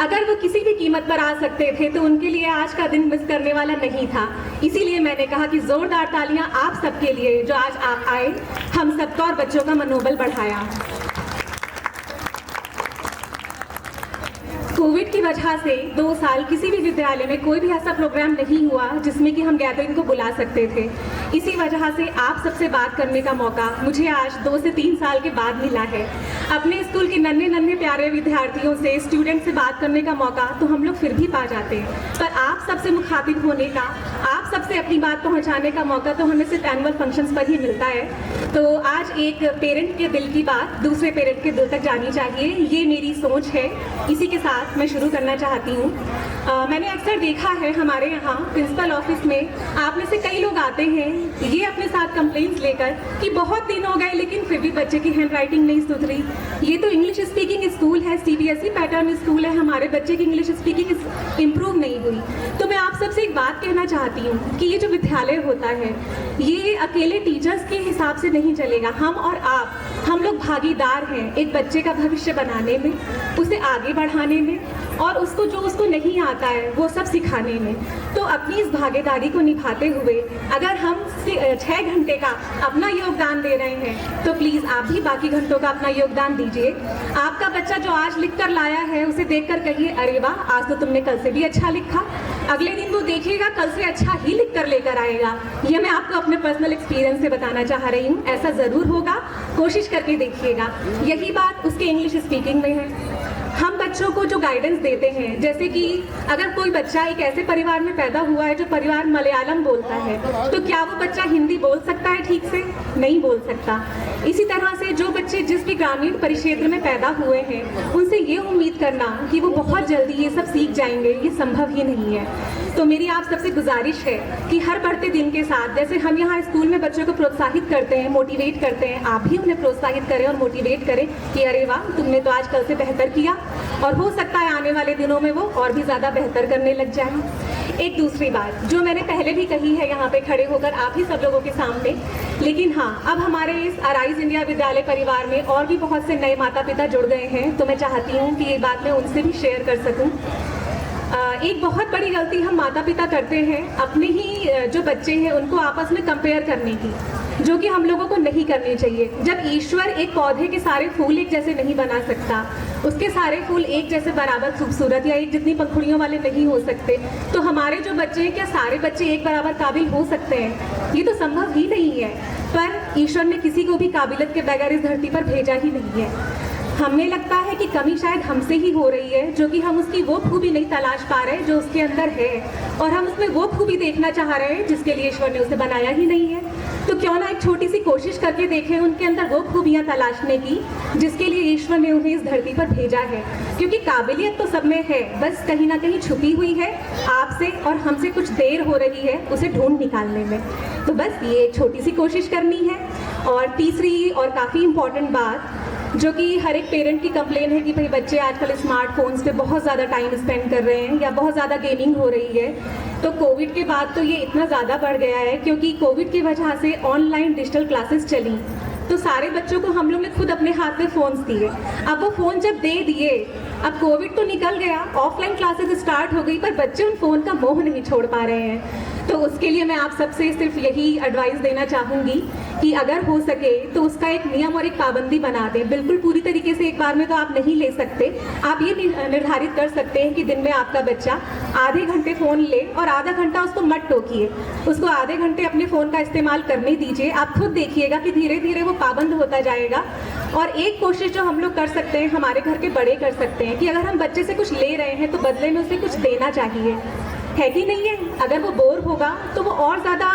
S14: अगर वो किसी भी कीमत पर आ सकते थे तो उनके लिए आज का दिन मिस करने वाला नहीं था। इसीलिए मैंने कहा कि ज़ोरदार तालियां आप सबके लिए जो आज आप आए, हम सबका और बच्चों का मनोबल बढ़ाया। कोविड की वजह से 2 साल किसी भी विद्यालय में कोई भी ऐसा प्रोग्राम नहीं हुआ जिसमें कि हम गैदरिंग को बुला सकते थे। इसी वजह से आप सबसे बात करने का मौका मुझे आज 2 से 3 साल के बाद मिला है। अपने स्कूल के नन्हे नन्हे प्यारे विद्यार्थियों से, स्टूडेंट से बात करने का मौका तो हम लोग फिर भी पा जाते हैं, पर आप सबसे मुखातिब होने का, आप सबसे अपनी बात पहुँचाने का मौका तो हमें सिर्फ एनुअल फंक्शंस पर ही मिलता है। तो आज एक पेरेंट के दिल की बात दूसरे पेरेंट के दिल तक जानी चाहिए, ये मेरी सोच है। इसी के साथ मैं शुरू करना चाहती हूँ। मैंने अक्सर देखा है हमारे यहाँ प्रिंसिपल ऑफिस में आप में से कई लोग आते हैं ये अपने साथ कंप्लेंट्स लेकर कि बहुत दिन हो गए लेकिन फिर भी बच्चे की हैंड राइटिंग नहीं सुधरी। ये तो इंग्लिश स्पीकिंग स्कूल है, CBSE पैटर्न स्कूल है, हमारे बच्चे की इंग्लिश स्पीकिंग इम्प्रूव नहीं हुई। तो मैं आप सबसे एक बात कहना चाहती हूँ कि ये जो विद्यालय होता है ये अकेले टीचर्स के हिसाब से नहीं चलेगा। हम और आप, हम लोग भागीदार हैं एक बच्चे का भविष्य बनाने में, उसे आगे बढ़ाने में और उसको जो उसको नहीं आता है वो सब सिखाने में। तो अपनी इस भागीदारी को निभाते हुए अगर हम 6 घंटे का अपना योगदान दे रहे हैं तो प्लीज़ आप भी बाकी घंटों का अपना योगदान दीजिए। आपका बच्चा जो आज लिख कर लाया है उसे देखकर कहिए अरे वाह, आज तो तुमने कल से भी अच्छा लिखा। अगले दिन वो देखिएगा कल से अच्छा ही लिख कर लेकर आएगा। ये मैं आपको अपने पर्सनल एक्सपीरियंस से बताना चाह रही हूँ, ऐसा ज़रूर होगा, कोशिश करके देखिएगा। यही बात उसके इंग्लिश स्पीकिंग में है। हम बच्चों को जो गाइडेंस देते हैं, जैसे कि अगर कोई बच्चा एक ऐसे परिवार में पैदा हुआ है जो परिवार मलयालम बोलता है तो क्या वो बच्चा हिंदी बोल सकता है ठीक से? नहीं बोल सकता। इसी तरह से जो बच्चे जिस भी ग्रामीण परिक्षेत्र में पैदा हुए हैं उनसे ये उम्मीद करना कि वो बहुत जल्दी ये सब सीख जाएंगे, ये संभव ही नहीं है। तो मेरी आप सबसे गुजारिश है कि हर बढ़ते दिन के साथ जैसे हम यहाँ स्कूल में बच्चों को प्रोत्साहित करते हैं, मोटिवेट करते हैं, आप भी उन्हें प्रोत्साहित करें और मोटिवेट करें कि अरे वाह, तुमने तो आज कल से बेहतर किया और हो सकता है आने वाले दिनों में वो और भी ज़्यादा बेहतर करने लग जाए। एक दूसरी बात जो मैंने पहले भी कही है यहाँ पे खड़े होकर आप ही सब लोगों के सामने, लेकिन हाँ, अब हमारे इस अराइज इंडिया विद्यालय परिवार में और भी बहुत से नए माता पिता जुड़ गए हैं, तो मैं चाहती हूँ कि ये बात मैं उनसे भी शेयर कर सकूँ। एक बहुत बड़ी गलती हम माता पिता करते हैं अपने ही जो बच्चे हैं उनको आपस में कंपेयर करने की, जो कि हम लोगों को नहीं करनी चाहिए। जब ईश्वर एक पौधे के सारे फूल एक जैसे नहीं बना सकता, उसके सारे फूल एक जैसे बराबर खूबसूरत या एक जितनी पंखुड़ियों वाले नहीं हो सकते, तो हमारे जो बच्चे हैं क्या सारे बच्चे एक बराबर काबिल हो सकते हैं? ये तो संभव ही नहीं है। पर ईश्वर ने किसी को भी काबिलियत के बगैर इस धरती पर भेजा ही नहीं है। हमें लगता है कि कमी शायद हमसे ही हो रही है, जो कि हम उसकी वो खूबी नहीं तलाश पा रहे जो उसके अंदर है, और हम उसमें वो खूबी देखना चाह रहे हैं जिसके लिए ईश्वर ने उसे बनाया ही नहीं है। तो क्यों ना एक छोटी सी कोशिश करके देखें उनके अंदर वो खूबियाँ तलाशने की जिसके लिए ईश्वर ने उन्हें इस धरती पर भेजा है। क्योंकि काबिलियत तो सब में है, बस कहीं ना कहीं छुपी हुई है, आपसे और हमसे कुछ देर हो रही है उसे ढूंढ निकालने में। तो बस ये एक छोटी सी कोशिश करनी है। और तीसरी और काफ़ी इम्पॉर्टेंट बात, जो कि हर एक पेरेंट की कंप्लेन है कि भाई बच्चे आजकल स्मार्टफोन्स पे बहुत ज़्यादा टाइम स्पेंड कर रहे हैं या बहुत ज़्यादा गेमिंग हो रही है। तो कोविड के बाद तो ये इतना ज़्यादा बढ़ गया है, क्योंकि कोविड की वजह से ऑनलाइन डिजिटल क्लासेस चली, तो सारे बच्चों को हम लोग ने खुद अपने हाथ में फ़ोन्स दिए। अब वो फ़ोन जब दे दिए, अब कोविड तो निकल गया, ऑफलाइन क्लासेस स्टार्ट हो गई, पर बच्चे उन फ़ोन का मोह नहीं छोड़ पा रहे हैं। तो उसके लिए मैं आप सबसे सिर्फ यही एडवाइस देना चाहूँगी कि अगर हो सके तो उसका एक नियम और एक पाबंदी बना दें। बिल्कुल पूरी तरीके से एक बार में तो आप नहीं ले सकते, आप ये निर्धारित कर सकते हैं कि दिन में आपका बच्चा आधे घंटे फ़ोन ले और आधा घंटा उसको मत टोकिए, उसको आधे घंटे अपने फ़ोन का इस्तेमाल करने दीजिए। आप खुद देखिएगा कि धीरे धीरे वो पाबंद होता जाएगा। और एक कोशिश जो हम लोग कर सकते हैं, हमारे घर के बड़े कर सकते हैं, कि अगर हम बच्चे से कुछ ले रहे हैं तो बदले में उसे कुछ देना चाहिए, है कि नहीं है? अगर वो बोर होगा तो वो और ज़्यादा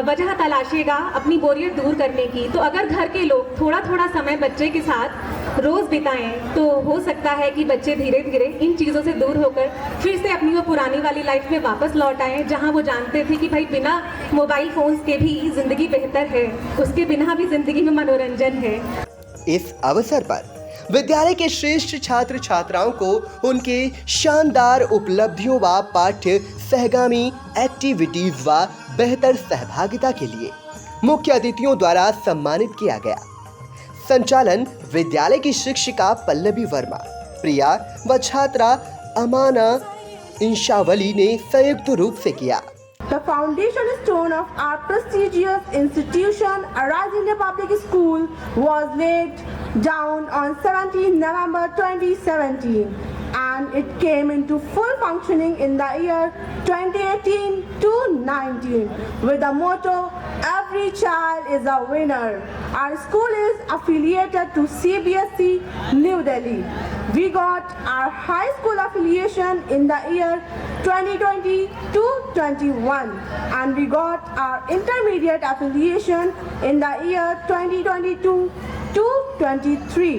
S14: वजह तलाशेगा अपनी बोरियत दूर करने की। तो अगर घर के लोग थोड़ा थोड़ा समय बच्चे के साथ रोज़ बिताएं तो हो सकता है कि बच्चे धीरे धीरे इन चीज़ों से दूर होकर फिर से अपनी वो पुरानी वाली लाइफ में वापस लौट आएँ, जहाँ वो जानते थे कि भाई बिना मोबाइल फ़ोन्स के भी ज़िंदगी बेहतर है, उसके बिना भी ज़िंदगी में मनोरंजन है।
S4: इस अवसर पर विद्यालय के श्रेष्ठ छात्र छात्राओं को उनके शानदार उपलब्धियों व पाठ्य सहगामी एक्टिविटीज व बेहतर सहभागिता के लिए मुख्य अतिथियों द्वारा सम्मानित किया गया। संचालन विद्यालय की शिक्षिका पल्लवी वर्मा, प्रिया व छात्रा अमाना इंशावली ने संयुक्त रूप से किया।
S2: The foundation stone of our prestigious institution, Arise India Public School, was laid down on 17 November 2017, and it came into full functioning in the year 2018 to 19 with the motto, "Every child is a winner." Our school is affiliated to CBSE New Delhi. We got our high school affiliation in the year 2020 to 21, and we got our intermediate affiliation in the year 2022 to 23.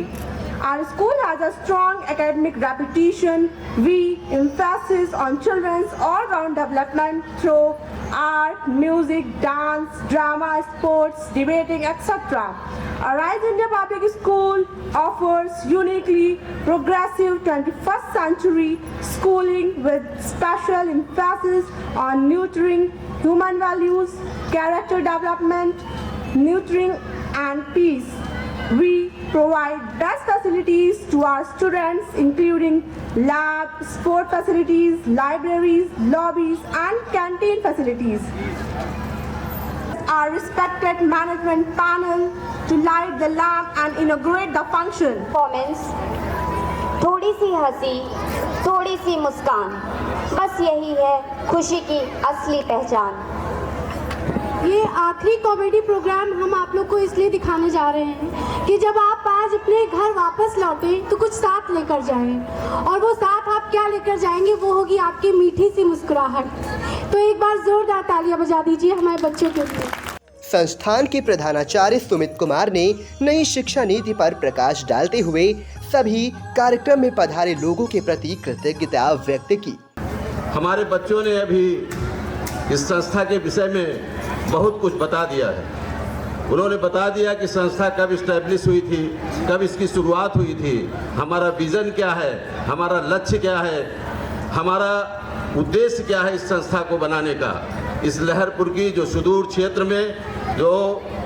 S2: Our school has a strong academic reputation. We emphasize on children's all-round development through art, music, dance, drama, sports, debating, etc. Arise India Public School offers uniquely progressive 21st century schooling with special emphasis on nurturing human values, character development, nurturing and peace. We provide best facilities to our students, including lab, sport facilities, libraries, lobbies, and canteen facilities. Our respected management panel to light the lamp and inaugurate the function.
S5: Performance, थोड़ी सी हंसी, थोड़ी सी मुस्कान, बस यही है खुशी की असली पहचान।
S1: ये आखिरी कॉमेडी प्रोग्राम हम आप लोग को इसलिए दिखाने जा रहे हैं कि जब आप आज अपने घर वापस लौटें तो कुछ साथ लेकर जाएं, और वो साथ आप क्या लेकर जाएंगे वो होगी आपकी मीठी सी मुस्कुराहट। तो एक बार जोरदार तालियां बजा दीजिए हमारे बच्चों के लिए।
S4: संस्थान के प्रधानाचार्य सुमित कुमार ने नई शिक्षा नीति पर प्रकाश डालते हुए सभी कार्यक्रम में पधारे लोगों के प्रति कृतज्ञता व्यक्त की।
S15: हमारे बच्चों ने अभी इस संस्था के विषय में बहुत कुछ बता दिया है। उन्होंने बता दिया कि संस्था कब इस्टेब्लिश हुई थी, कब इसकी शुरुआत हुई थी, हमारा विज़न क्या है, हमारा लक्ष्य क्या है, हमारा उद्देश्य क्या है इस संस्था को बनाने का। इस लहरपुर की जो सुदूर क्षेत्र में जो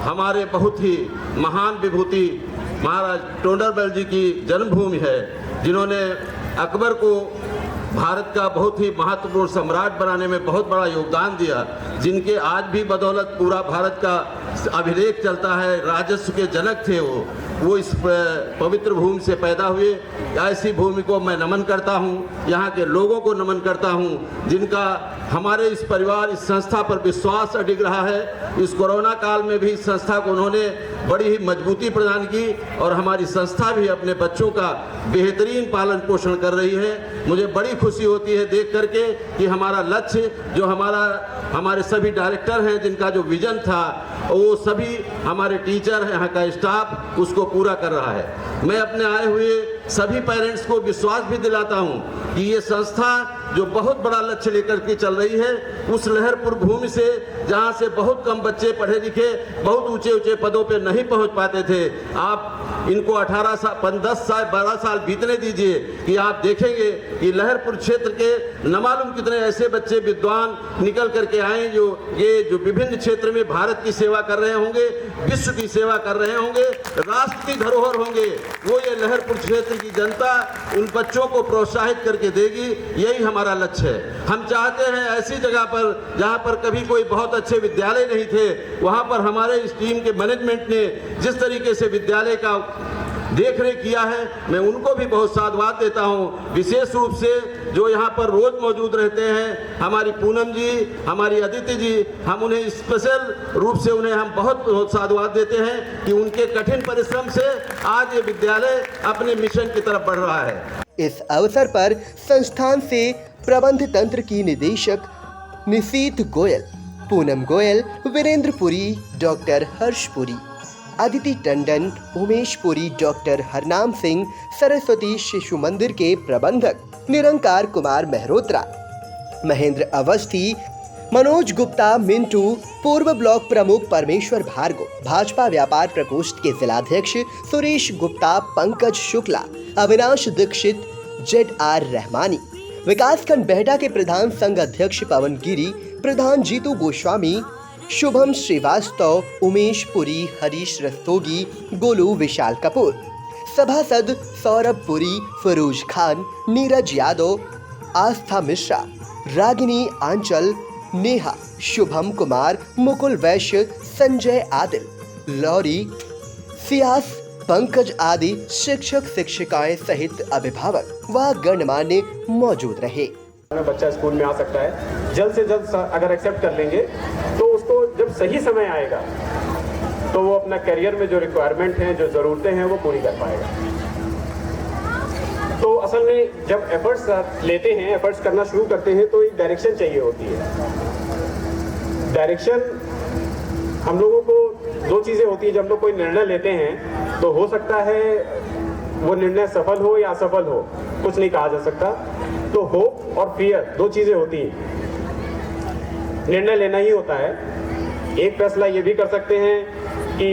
S15: हमारे बहुत ही महान विभूति महाराज टोंडरमल जी की जन्मभूमि है, जिन्होंने अकबर को भारत का बहुत ही महत्वपूर्ण सम्राट बनाने में बहुत बड़ा योगदान दिया, जिनके आज भी बदौलत पूरा भारत का अभिलेख चलता है, राजस्व के जनक थे वो इस पवित्र भूमि से पैदा हुए। ऐसी भूमि को मैं नमन करता हूँ, यहाँ के लोगों को नमन करता हूँ, जिनका हमारे इस परिवार, इस संस्था पर विश्वास अडिग रहा है। इस कोरोना काल में भी इस संस्था को उन्होंने बड़ी ही मजबूती प्रदान की और हमारी संस्था भी अपने बच्चों का बेहतरीन पालन पोषण कर रही है। मुझे बड़ी खुशी होती है देख करके कि हमारा लक्ष्य, जो हमारे सभी डायरेक्टर हैं, जिनका जो विजन था, वो सभी हमारे टीचर, यहाँ का स्टाफ उसको पूरा कर रहा है। मैं अपने आए हुए सभी पेरेंट्स को विश्वास भी दिलाता हूँ कि ये संस्था जो बहुत बड़ा लक्ष्य लेकर के चल रही है, उस लहरपुर भूमि से, जहाँ से बहुत कम बच्चे पढ़े लिखे बहुत ऊंचे ऊंचे पदों पे नहीं पहुँच पाते थे, आप इनको 18 साल 10 साल 12 साल बीतने दीजिए कि आप देखेंगे कि लहरपुर क्षेत्र के न मालूम कितने ऐसे बच्चे विद्वान निकल करके आए जो विभिन्न क्षेत्र में भारत की सेवा कर रहे होंगे, विश्व की सेवा कर रहे होंगे, राष्ट्र की धरोहर होंगे। वो ये लहरपुर क्षेत्र की जनता उन बच्चों को प्रोत्साहित करके देगी, यही हमारा लक्ष्य है। हम चाहते हैं ऐसी जगह पर जहाँ पर कभी कोई बहुत अच्छे विद्यालय नहीं थे, वहाँ पर हमारे इस टीम के मैनेजमेंट ने जिस तरीके से विद्यालय का देख रेख किया है, मैं उनको भी बहुत साधुवाद देता हूँ। विशेष रूप से जो यहाँ पर रोज मौजूद रहते हैं, हमारी पूनम जी, हमारी अदिति जी, हम उन्हें स्पेशल रूप से हम बहुत साधुवाद देते हैं कि उनके कठिन परिश्रम से आज ये विद्यालय अपने मिशन की तरफ बढ़ रहा है।
S4: इस अवसर पर संस्थान से प्रबंध तंत्र की निदेशक निशीत गोयल, पूनम गोयल, वीरेंद्र पुरी, डॉक्टर हर्ष पुरी, अदिति टंडन, उमेश पुरी, डॉक्टर हरनाम सिंह, सरस्वती शिशु मंदिर के प्रबंधक निरंकार कुमार मेहरोत्रा, महेंद्र अवस्थी, मनोज गुप्ता, मिंटू, पूर्व ब्लॉक प्रमुख परमेश्वर भार्गव, भाजपा व्यापार प्रकोष्ठ के जिलाध्यक्ष सुरेश गुप्ता, पंकज शुक्ला, अविनाश दीक्षित, ZR रहमानी, विकासखंड बेहटा के प्रधान संघ अध्यक्ष पवन गिरी, प्रधान जीतू गोस्वामी, शुभम श्रीवास्तव, उमेश पुरी, हरीश रस्तोगी, गोलू विशाल कपूर, सभासद सौरभ पुरी, फरोज खान, नीरज यादव, आस्था मिश्रा, रागिनी आंचल, नेहा, शुभम कुमार, मुकुल वैश्य, संजय आदिल, लौरी, सियास, पंकज आदि शिक्षक शिक्षिकाएं सहित अभिभावक व गणमान्य मौजूद रहे।
S16: बच्चा स्कूल में आ सकता है, जल्द से जल्द अगर एक्सेप्ट कर लेंगे तो उसको जब सही समय आएगा तो वो अपना करियर में जो रिक्वायरमेंट हैं, जो ज़रूरतें हैं, वो पूरी कर पाएगा। तो असल में जब एफर्ट्स लेते हैं, एफर्ट्स करना शुरू करते हैं, तो एक डायरेक्शन चाहिए होती है। डायरेक्शन हम लोगों को दो चीज़ें होती हैं। जब लोग कोई निर्णय लेते हैं तो हो सकता है वो निर्णय सफल हो या असफल हो, कुछ नहीं कहा जा सकता। तो होप और फियर दो चीज़ें होती हैं। निर्णय लेना ही होता है। एक फैसला ये भी कर सकते हैं कि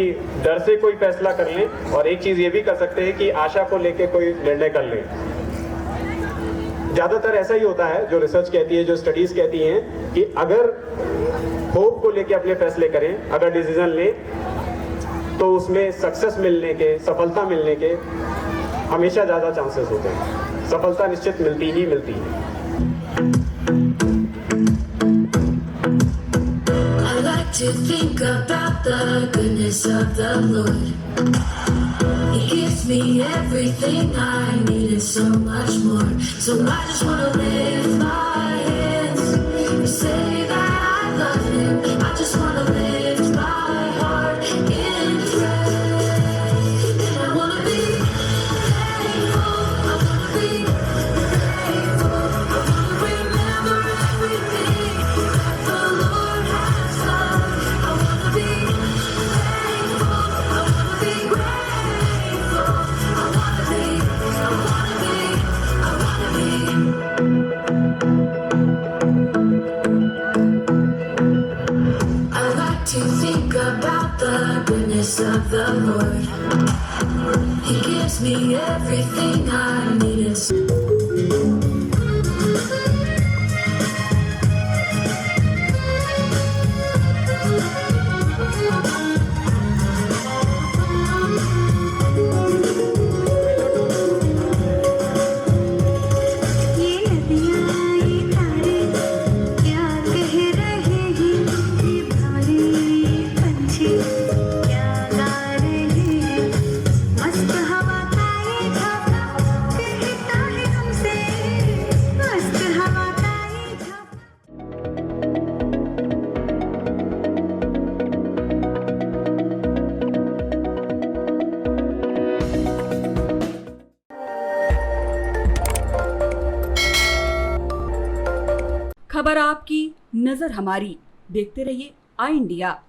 S16: डर से कोई फैसला कर लें, और एक चीज़ ये भी कर सकते हैं कि आशा को लेकर कोई निर्णय कर लें। ज़्यादातर ऐसा ही होता है, जो रिसर्च कहती है, जो स्टडीज़ कहती हैं कि अगर होप को लेके अपने फैसले करें, अगर डिसीजन लें, तो उसमें सक्सेस मिलने के, सफलता मिलने के हमेशा ज़्यादा चांसेस होते हैं। सफलता निश्चित मिलती ही मिलती है।
S11: I like to think about the goodness of the Lord. He gives me everything I need and so much more. So I just want to lift my hands and say that I love Him. I just want to lift my heart in prayer. And I want to be thankful. I want to be grateful. I want to remember everything that the Lord has done. I want to be thankful. I want to be grateful. I want to be. I like to think about the goodness of the Lord. He gives me everything I need and so.
S5: ये नदियाँ
S17: खबर आपकी, नजर हमारी। देखते रहिए आई India.